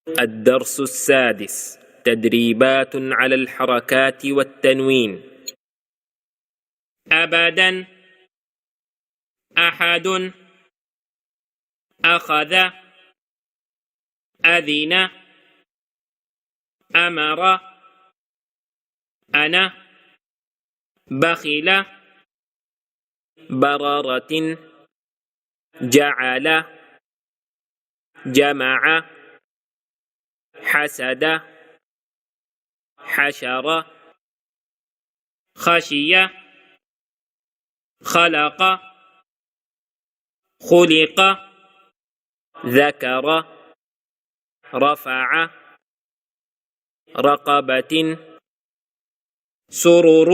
الدرس السادس: تدريبات على الحركات والتنوين. أبدا، أحد، أخذ، أذن، أمر، أنا، بخل، بررة، جعل، جمع، حسد، حشر، خشي، خلق، خلق، ذكر، رفع، رقبة، سرر،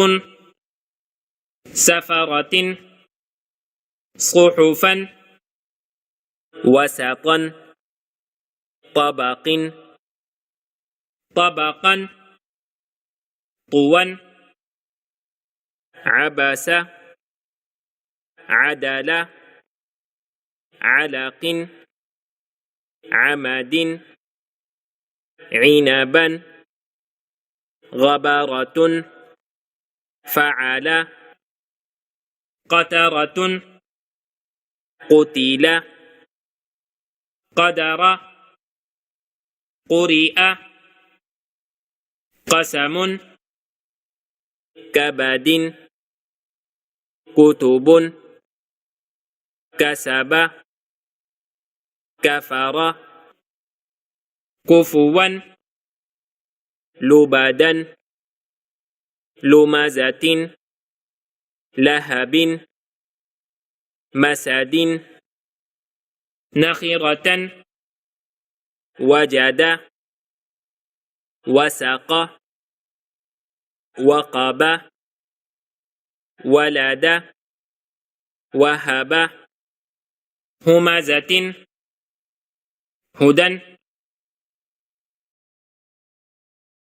سفرة، صحفا، وسطا، طبق، طبقا، طوا، عبس، عدل، علق، عمد، عنبا، غبرة، فعل، قترة، قتل، قدر، قرئ، قسم، كبد، كتب، كسب، كفر، كفوا، لبدا، لمزة، لهب، مسد، نخرة، وجد، وسق، وقب، ولد، وهب، همزة، هدى.